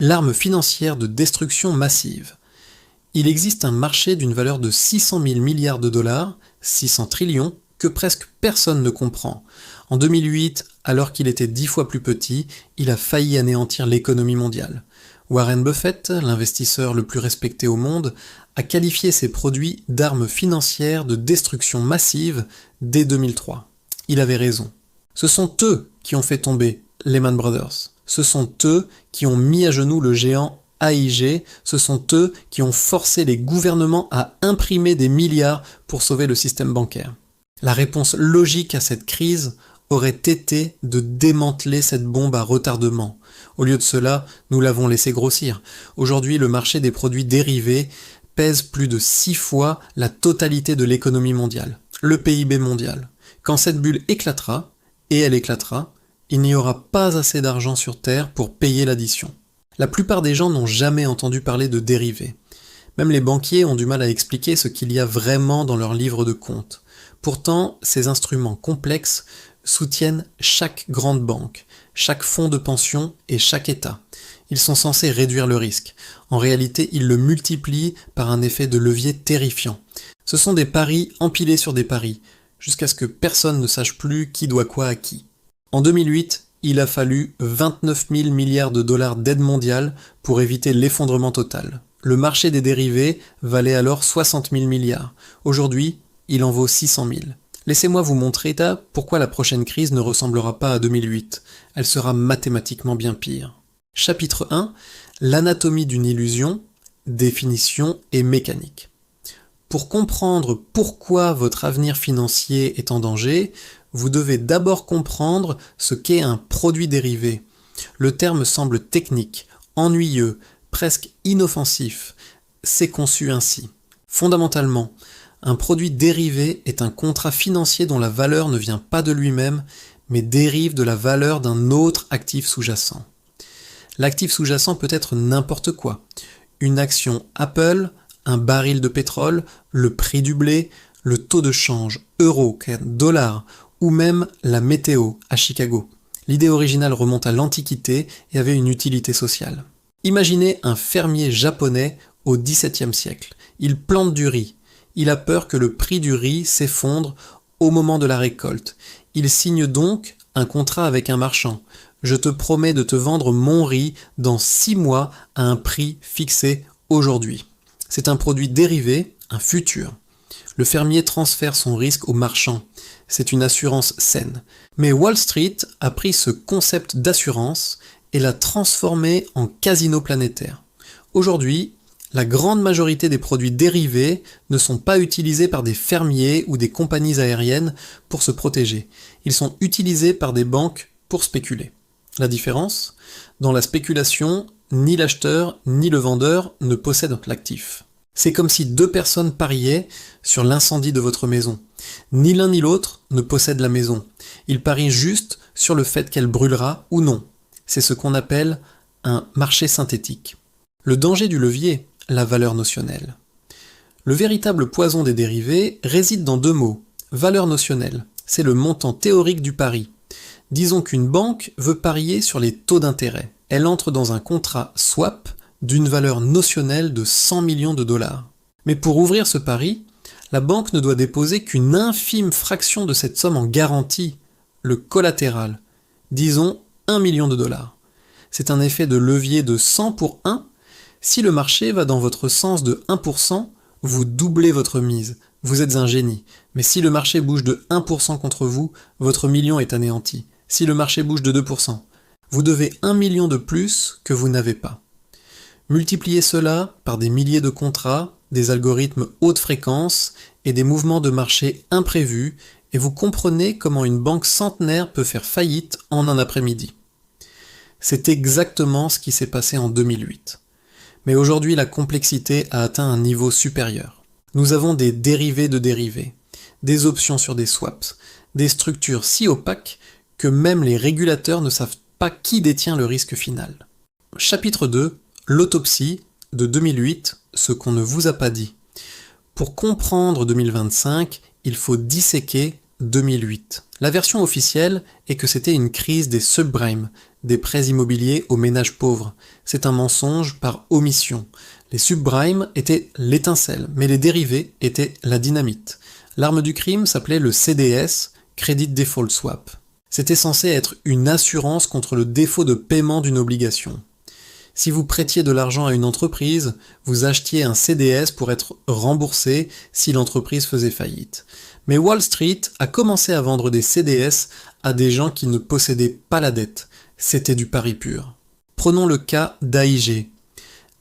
L'arme financière de destruction massive. Il existe un marché d'une valeur de 600 000 milliards de dollars, 600 trillions, que presque personne ne comprend. En 2008, alors qu'il était 10 fois plus petit, il a failli anéantir l'économie mondiale. Warren Buffett, l'investisseur le plus respecté au monde, a qualifié ces produits d'armes financières de destruction massive dès 2003. Il avait raison. Ce sont eux qui ont fait tomber Lehman Brothers. Ce sont eux qui ont mis à genoux le géant AIG, ce sont eux qui ont forcé les gouvernements à imprimer des milliards pour sauver le système bancaire. La réponse logique à cette crise aurait été de démanteler cette bombe à retardement. Au lieu de cela, nous l'avons laissé grossir. Aujourd'hui, le marché des produits dérivés pèse plus de 6 fois la totalité de l'économie mondiale, le PIB mondial. Quand cette bulle éclatera, et elle éclatera, il n'y aura pas assez d'argent sur Terre pour payer l'addition. La plupart des gens n'ont jamais entendu parler de dérivés. Même les banquiers ont du mal à expliquer ce qu'il y a vraiment dans leur livre de compte. Pourtant, ces instruments complexes soutiennent chaque grande banque, chaque fonds de pension et chaque État. Ils sont censés réduire le risque. En réalité, ils le multiplient par un effet de levier terrifiant. Ce sont des paris empilés sur des paris, jusqu'à ce que personne ne sache plus qui doit quoi à qui. En 2008, il a fallu 29 000 milliards de dollars d'aide mondiale pour éviter l'effondrement total. Le marché des dérivés valait alors 60 000 milliards. Aujourd'hui, il en vaut 600 000. Laissez-moi vous montrer pourquoi la prochaine crise ne ressemblera pas à 2008. Elle sera mathématiquement bien pire. Chapitre 1. L'anatomie d'une illusion, définition et mécanique. Pour comprendre pourquoi votre avenir financier est en danger, vous devez d'abord comprendre ce qu'est un produit dérivé. Le terme semble technique, ennuyeux, presque inoffensif. C'est conçu ainsi. Fondamentalement, un produit dérivé est un contrat financier dont la valeur ne vient pas de lui-même, mais dérive de la valeur d'un autre actif sous-jacent. L'actif sous-jacent peut être n'importe quoi. Une action Apple, un baril de pétrole, le prix du blé, le taux de change, euro, dollar, ou même la météo à Chicago. L'idée originale remonte à l'Antiquité et avait une utilité sociale. Imaginez un fermier japonais au XVIIe siècle. Il plante du riz. Il a peur que le prix du riz s'effondre au moment de la récolte. Il signe donc un contrat avec un marchand. Je te promets de te vendre mon riz dans 6 mois à un prix fixé aujourd'hui. C'est un produit dérivé, un futur. Le fermier transfère son risque au marchand. C'est une assurance saine. Mais Wall Street a pris ce concept d'assurance et l'a transformé en casino planétaire. Aujourd'hui, la grande majorité des produits dérivés ne sont pas utilisés par des fermiers ou des compagnies aériennes pour se protéger. Ils sont utilisés par des banques pour spéculer. La différence ? Dans la spéculation, ni l'acheteur ni le vendeur ne possèdent l'actif. C'est comme si 2 personnes pariaient sur l'incendie de votre maison. Ni l'un ni l'autre ne possède la maison. Ils parient juste sur le fait qu'elle brûlera ou non. C'est ce qu'on appelle un marché synthétique. Le danger du levier, la valeur notionnelle. Le véritable poison des dérivés réside dans 2 mots. Valeur notionnelle, c'est le montant théorique du pari. Disons qu'une banque veut parier sur les taux d'intérêt. Elle entre dans un contrat swap d'une valeur notionnelle de 100 millions de dollars. Mais pour ouvrir ce pari, la banque ne doit déposer qu'une infime fraction de cette somme en garantie, le collatéral, disons 1 million de dollars. C'est un effet de levier de 100 pour 1. Si le marché va dans votre sens de 1%, vous doublez votre mise. Vous êtes un génie. Mais si le marché bouge de 1% contre vous, votre million est anéanti. Si le marché bouge de 2%, vous devez 1 million de plus que vous n'avez pas. Multipliez cela par des milliers de contrats, des algorithmes haute fréquence et des mouvements de marché imprévus et vous comprenez comment une banque centenaire peut faire faillite en un après-midi. C'est exactement ce qui s'est passé en 2008. Mais aujourd'hui, la complexité a atteint un niveau supérieur. Nous avons des dérivés de dérivés, des options sur des swaps, des structures si opaques que même les régulateurs ne savent pas qui détient le risque final. Chapitre 2. L'autopsie de 2008, ce qu'on ne vous a pas dit. Pour comprendre 2025, il faut disséquer 2008. La version officielle est que c'était une crise des subprimes, des prêts immobiliers aux ménages pauvres. C'est un mensonge par omission. Les subprimes étaient l'étincelle, mais les dérivés étaient la dynamite. L'arme du crime s'appelait le CDS, Credit Default Swap. C'était censé être une assurance contre le défaut de paiement d'une obligation. Si vous prêtiez de l'argent à une entreprise, vous achetiez un CDS pour être remboursé si l'entreprise faisait faillite. Mais Wall Street a commencé à vendre des CDS à des gens qui ne possédaient pas la dette. C'était du pari pur. Prenons le cas d'AIG.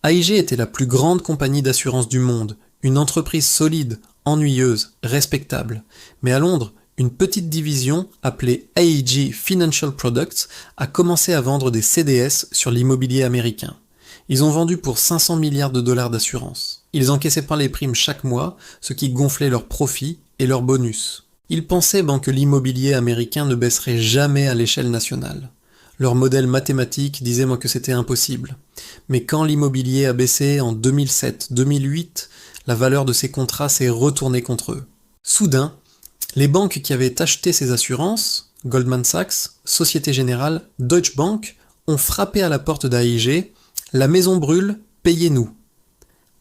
AIG était la plus grande compagnie d'assurance du monde, une entreprise solide, ennuyeuse, respectable. Mais à Londres, une petite division appelée AIG Financial Products a commencé à vendre des CDS sur l'immobilier américain. Ils ont vendu pour 500 milliards de dollars d'assurance. Ils encaissaient pas les primes chaque mois, ce qui gonflait leurs profits et leurs bonus. Ils pensaient que l'immobilier américain ne baisserait jamais à l'échelle nationale. Leur modèle mathématique disait que c'était impossible. Mais quand l'immobilier a baissé en 2007-2008, la valeur de ces contrats s'est retournée contre eux. Soudain, les banques qui avaient acheté ces assurances, Goldman Sachs, Société Générale, Deutsche Bank, ont frappé à la porte d'AIG. La maison brûle, payez-nous.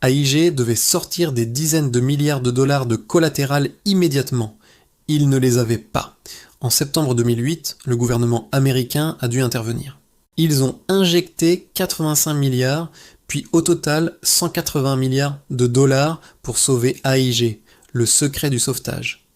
AIG devait sortir des dizaines de milliards de dollars de collatéral immédiatement. Ils ne les avaient pas. En septembre 2008, le gouvernement américain a dû intervenir. Ils ont injecté 85 milliards, puis au total 180 milliards de dollars pour sauver AIG, le secret du sauvetage.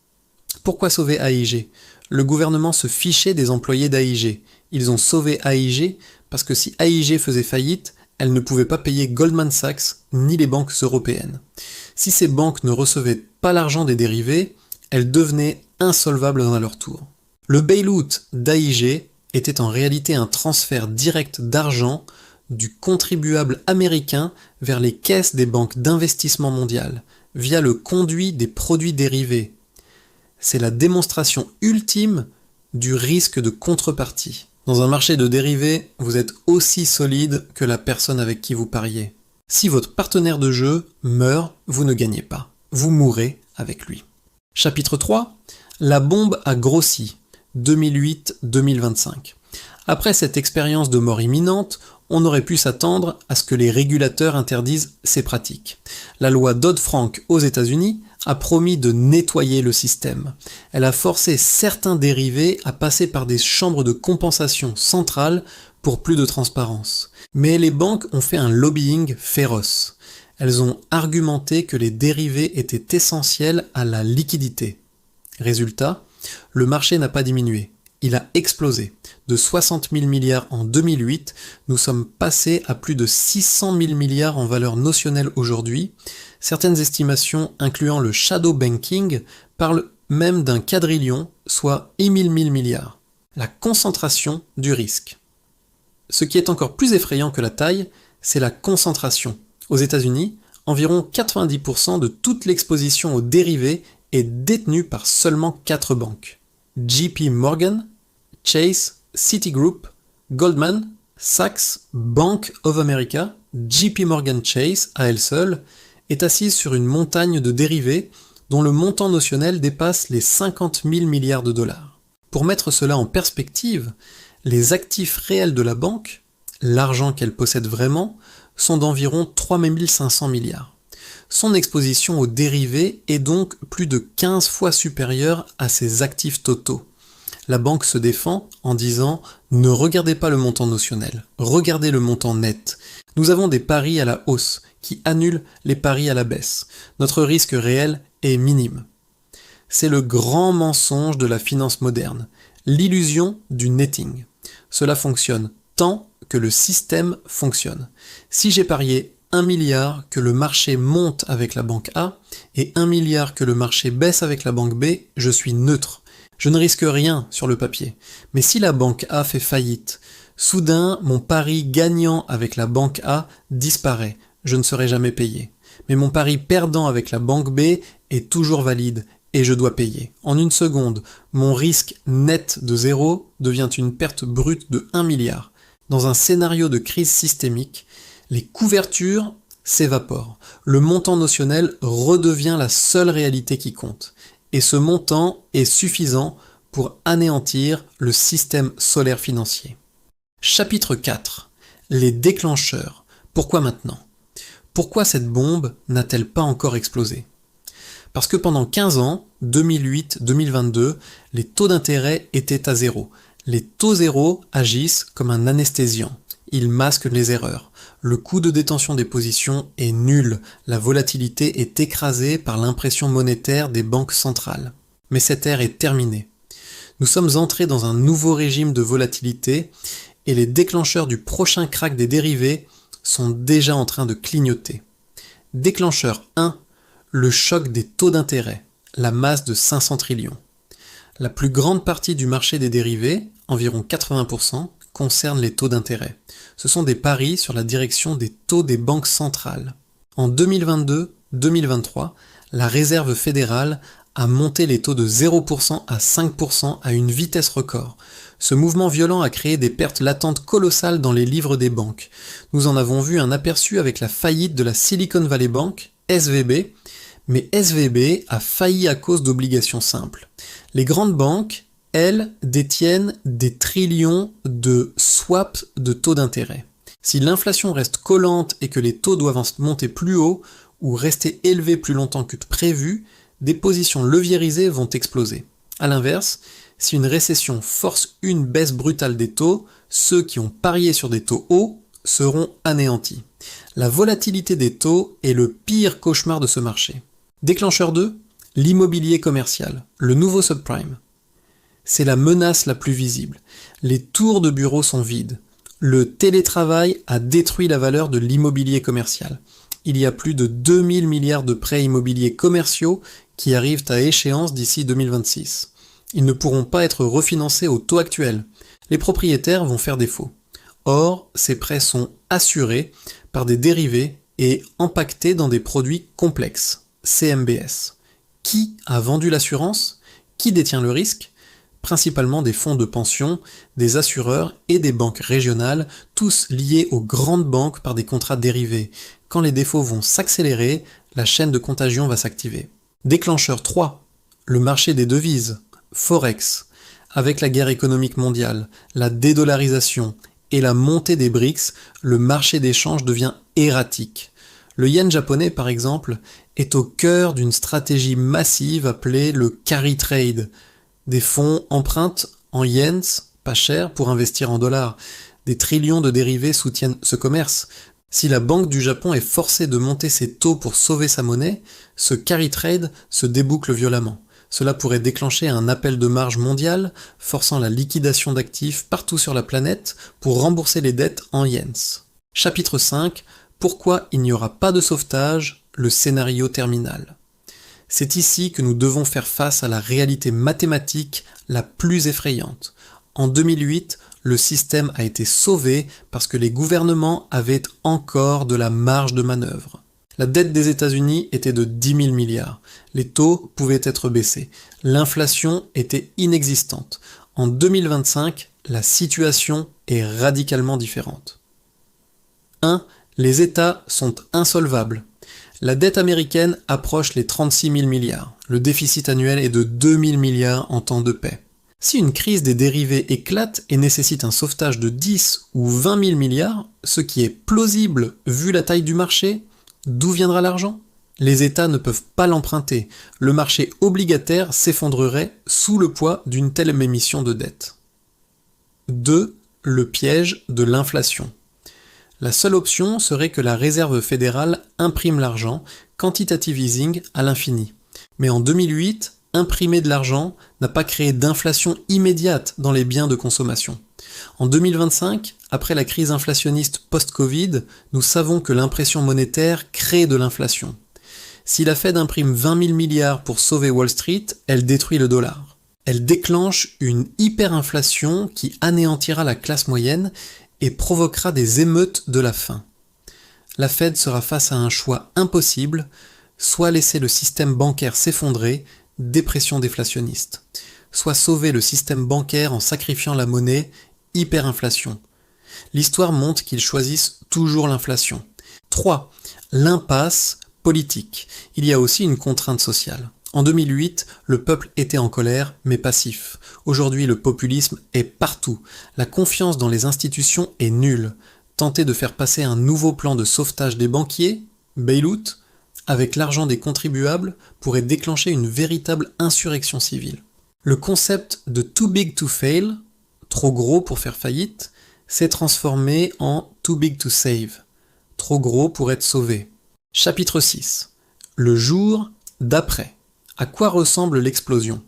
Pourquoi sauver AIG ? Le gouvernement se fichait des employés d'AIG. Ils ont sauvé AIG parce que si AIG faisait faillite, elle ne pouvait pas payer Goldman Sachs ni les banques européennes. Si ces banques ne recevaient pas l'argent des dérivés, elles devenaient insolvables à leur tour. Le bail-out d'AIG était en réalité un transfert direct d'argent du contribuable américain vers les caisses des banques d'investissement mondiales, via le conduit des produits dérivés. C'est la démonstration ultime du risque de contrepartie. Dans un marché de dérivés, vous êtes aussi solide que la personne avec qui vous pariez. Si votre partenaire de jeu meurt, vous ne gagnez pas. Vous mourrez avec lui. Chapitre 3. La bombe a grossi. 2008-2025. Après cette expérience de mort imminente, on aurait pu s'attendre à ce que les régulateurs interdisent ces pratiques. La loi Dodd-Frank aux États-Unis a promis de nettoyer le système. Elle a forcé certains dérivés à passer par des chambres de compensation centrales pour plus de transparence. Mais les banques ont fait un lobbying féroce. Elles ont argumenté que les dérivés étaient essentiels à la liquidité. Résultat, le marché n'a pas diminué. Il a explosé. De 60 000 milliards en 2008, nous sommes passés à plus de 600 000 milliards en valeur notionnelle aujourd'hui. Certaines estimations, incluant le shadow banking, parlent même d'un quadrillion, soit 10 000 milliards. La concentration du risque. Ce qui est encore plus effrayant que la taille, c'est la concentration. Aux États-Unis, environ 90% de toute l'exposition aux dérivés est détenue par seulement 4 banques. JP Morgan, Chase, Citigroup, Goldman, Sachs, Bank of America, JP Morgan Chase, à elle seule, est assise sur une montagne de dérivés dont le montant notionnel dépasse les 50 000 milliards de dollars. Pour mettre cela en perspective, les actifs réels de la banque, l'argent qu'elle possède vraiment, sont d'environ 3 500 milliards. Son exposition aux dérivés est donc plus de 15 fois supérieure à ses actifs totaux. La banque se défend en disant « Ne regardez pas le montant notionnel, regardez le montant net. Nous avons des paris à la hausse qui annulent les paris à la baisse. Notre risque réel est minime. » C'est le grand mensonge de la finance moderne, l'illusion du netting. Cela fonctionne tant que le système fonctionne. Si j'ai parié 1 milliard que le marché monte avec la banque A et 1 milliard que le marché baisse avec la banque B, je suis neutre. Je ne risque rien sur le papier. Mais si la banque A fait faillite, soudain mon pari gagnant avec la banque A disparaît. Je ne serai jamais payé. Mais mon pari perdant avec la banque B est toujours valide et je dois payer. En une seconde, mon risque net de 0 devient une perte brute de 1 milliard. Dans un scénario de crise systémique, les couvertures s'évaporent. Le montant notionnel redevient la seule réalité qui compte. Et ce montant est suffisant pour anéantir le système solaire financier. Chapitre 4. Les déclencheurs. Pourquoi maintenant? Pourquoi cette bombe n'a-t-elle pas encore explosé? Parce que pendant 15 ans, 2008-2022, les taux d'intérêt étaient à zéro. Les taux zéro agissent comme un anesthésiant. Ils masquent les erreurs. Le coût de détention des positions est nul. La volatilité est écrasée par l'impression monétaire des banques centrales. Mais cette ère est terminée. Nous sommes entrés dans un nouveau régime de volatilité et les déclencheurs du prochain crack des dérivés sont déjà en train de clignoter. Déclencheur 1, le choc des taux d'intérêt, la masse de 500 trillions. La plus grande partie du marché des dérivés, environ 80%, concerne les taux d'intérêt. Ce sont des paris sur la direction des taux des banques centrales. En 2022-2023, la Réserve fédérale a monté les taux de 0% à 5% à une vitesse record. Ce mouvement violent a créé des pertes latentes colossales dans les livres des banques. Nous en avons vu un aperçu avec la faillite de la Silicon Valley Bank, SVB, mais SVB a failli à cause d'obligations simples. Les grandes banques, elles, détiennent des trillions de swaps de taux d'intérêt. Si l'inflation reste collante et que les taux doivent monter plus haut ou rester élevés plus longtemps que prévu, des positions leviérisées vont exploser. A l'inverse, si une récession force une baisse brutale des taux, ceux qui ont parié sur des taux hauts seront anéantis. La volatilité des taux est le pire cauchemar de ce marché. Déclencheur 2, l'immobilier commercial, le nouveau subprime. C'est la menace la plus visible. Les tours de bureaux sont vides. Le télétravail a détruit la valeur de l'immobilier commercial. Il y a plus de 2000 milliards de prêts immobiliers commerciaux qui arrivent à échéance d'ici 2026. Ils ne pourront pas être refinancés au taux actuel. Les propriétaires vont faire défaut. Or, ces prêts sont assurés par des dérivés et empaquetés dans des produits complexes, CMBS. Qui a vendu l'assurance? Qui détient le risque? Principalement des fonds de pension, des assureurs et des banques régionales, tous liés aux grandes banques par des contrats dérivés. Quand les défauts vont s'accélérer, la chaîne de contagion va s'activer. Déclencheur 3, le marché des devises, Forex. Avec la guerre économique mondiale, la dédollarisation et la montée des BRICS, le marché d'échange devient erratique. Le yen japonais, par exemple, est au cœur d'une stratégie massive appelée le carry trade. Des fonds empruntent en yens, pas cher, pour investir en dollars. Des trillions de dérivés soutiennent ce commerce. Si la Banque du Japon est forcée de monter ses taux pour sauver sa monnaie, ce carry trade se déboucle violemment. Cela pourrait déclencher un appel de marge mondial, forçant la liquidation d'actifs partout sur la planète pour rembourser les dettes en yens. Chapitre 5. Pourquoi il n'y aura pas de sauvetage? Le scénario terminal. C'est ici que nous devons faire face à la réalité mathématique la plus effrayante. En 2008, le système a été sauvé parce que les gouvernements avaient encore de la marge de manœuvre. La dette des États-Unis était de 10 000 milliards. Les taux pouvaient être baissés. L'inflation était inexistante. En 2025, la situation est radicalement différente. 1. Les États sont insolvables. La dette américaine approche les 36 000 milliards. Le déficit annuel est de 2 000 milliards en temps de paix. Si une crise des dérivés éclate et nécessite un sauvetage de 10 ou 20 000 milliards, ce qui est plausible vu la taille du marché, d'où viendra l'argent? Les États ne peuvent pas l'emprunter. Le marché obligataire s'effondrerait sous le poids d'une telle émission de dette. 2. Le piège de l'inflation. La seule option serait que la Réserve fédérale imprime l'argent, quantitative easing à l'infini. Mais en 2008, imprimer de l'argent n'a pas créé d'inflation immédiate dans les biens de consommation. En 2025, après la crise inflationniste post-Covid, nous savons que l'impression monétaire crée de l'inflation. Si la Fed imprime 20 000 milliards pour sauver Wall Street, elle détruit le dollar. Elle déclenche une hyperinflation qui anéantira la classe moyenne et provoquera des émeutes de la faim. La Fed sera face à un choix impossible, soit laisser le système bancaire s'effondrer, dépression déflationniste, soit sauver le système bancaire en sacrifiant la monnaie, hyperinflation. L'histoire montre qu'ils choisissent toujours l'inflation. 3. L'impasse politique. Il y a aussi une contrainte sociale. En 2008, le peuple était en colère, mais passif. Aujourd'hui, le populisme est partout. La confiance dans les institutions est nulle. Tenter de faire passer un nouveau plan de sauvetage des banquiers, bailout, avec l'argent des contribuables, pourrait déclencher une véritable insurrection civile. Le concept de too big to fail, trop gros pour faire faillite, s'est transformé en too big to save, trop gros pour être sauvé. Chapitre 6. Le jour d'après. À quoi ressemble l'explosion ?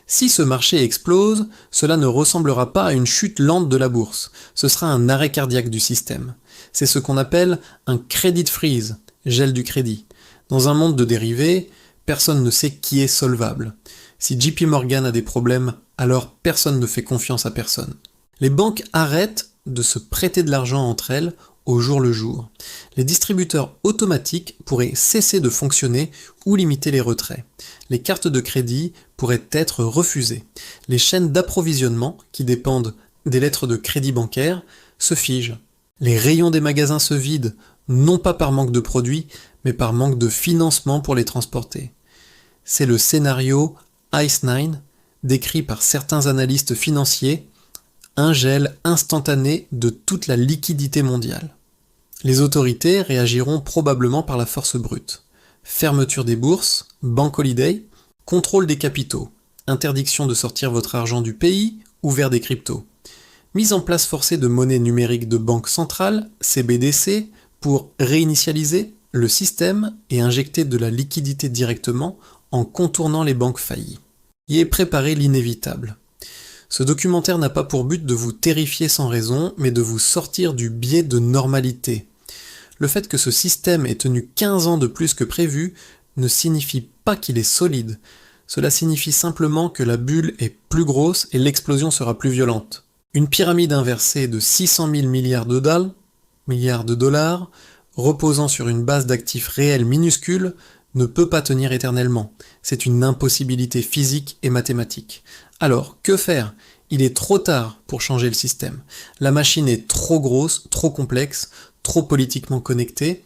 Si ce marché explose, cela ne ressemblera pas à une chute lente de la bourse, ce sera un arrêt cardiaque du système. C'est ce qu'on appelle un credit freeze, gel du crédit. Dans un monde de dérivés, personne ne sait qui est solvable. Si JP Morgan a des problèmes, alors personne ne fait confiance à personne. Les banques arrêtent de se prêter de l'argent entre elles au jour le jour. Les distributeurs automatiques pourraient cesser de fonctionner ou limiter les retraits. Les cartes de crédit pourraient être refusées. Les chaînes d'approvisionnement, qui dépendent des lettres de crédit bancaire, se figent. Les rayons des magasins se vident, non pas par manque de produits, mais par manque de financement pour les transporter. C'est le scénario Ice Nine, décrit par certains analystes financiers, un gel instantané de toute la liquidité mondiale. Les autorités réagiront probablement par la force brute. Fermeture des bourses, bank holiday, contrôle des capitaux, interdiction de sortir votre argent du pays ou vers des cryptos. Mise en place forcée de monnaie numérique de banque centrale, CBDC, pour réinitialiser le système et injecter de la liquidité directement en contournant les banques faillies. Y est préparé l'inévitable. Ce documentaire n'a pas pour but de vous terrifier sans raison, mais de vous sortir du biais de normalité. Le fait que ce système ait tenu 15 ans de plus que prévu ne signifie pas qu'il est solide. Cela signifie simplement que la bulle est plus grosse et l'explosion sera plus violente. Une pyramide inversée de 600 000 milliards de dollars, reposant sur une base d'actifs réels minuscules, ne peut pas tenir éternellement. C'est une impossibilité physique et mathématique. Alors, que faire ? Il est trop tard pour changer le système. La machine est trop grosse, trop complexe, trop politiquement connectée,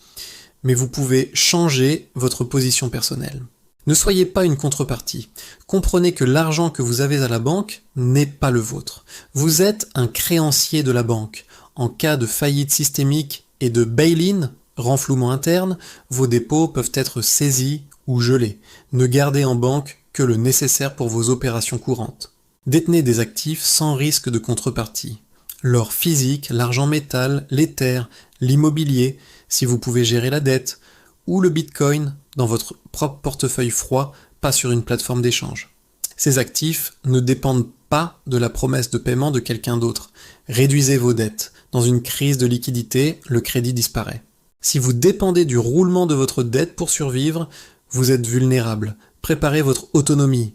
mais vous pouvez changer votre position personnelle. Ne soyez pas une contrepartie. Comprenez que l'argent que vous avez à la banque n'est pas le vôtre. Vous êtes un créancier de la banque. En cas de faillite systémique et de bail-in, renflouement interne, vos dépôts peuvent être saisis ou gelés. Ne gardez en banque que le nécessaire pour vos opérations courantes. Détenez des actifs sans risque de contrepartie. L'or physique, l'argent métal, les terres, l'immobilier, si vous pouvez gérer la dette, ou le bitcoin dans votre propre portefeuille froid, pas sur une plateforme d'échange. Ces actifs ne dépendent pas de la promesse de paiement de quelqu'un d'autre. Réduisez vos dettes. Dans une crise de liquidité, le crédit disparaît. Si vous dépendez du roulement de votre dette pour survivre, vous êtes vulnérable. Préparez votre autonomie.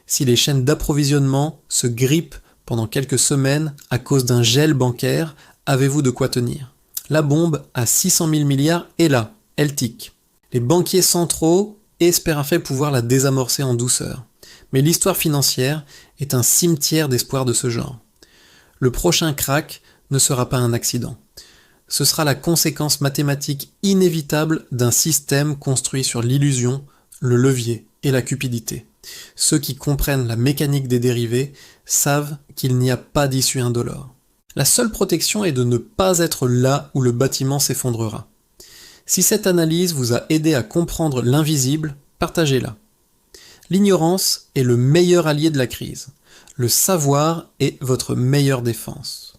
Si les chaînes d'approvisionnement se grippent pendant quelques semaines à cause d'un gel bancaire, avez-vous de quoi tenir ? La bombe à 600 000 milliards est là, elle tique. Les banquiers centraux espéraient pouvoir la désamorcer en douceur. Mais l'histoire financière est un cimetière d'espoir de ce genre. Le prochain crack ne sera pas un accident. Ce sera la conséquence mathématique inévitable d'un système construit sur l'illusion, le levier et la cupidité. Ceux qui comprennent la mécanique des dérivés savent qu'il n'y a pas d'issue indolore. La seule protection est de ne pas être là où le bâtiment s'effondrera. Si cette analyse vous a aidé à comprendre l'invisible, partagez-la. L'ignorance est le meilleur allié de la crise. Le savoir est votre meilleure défense.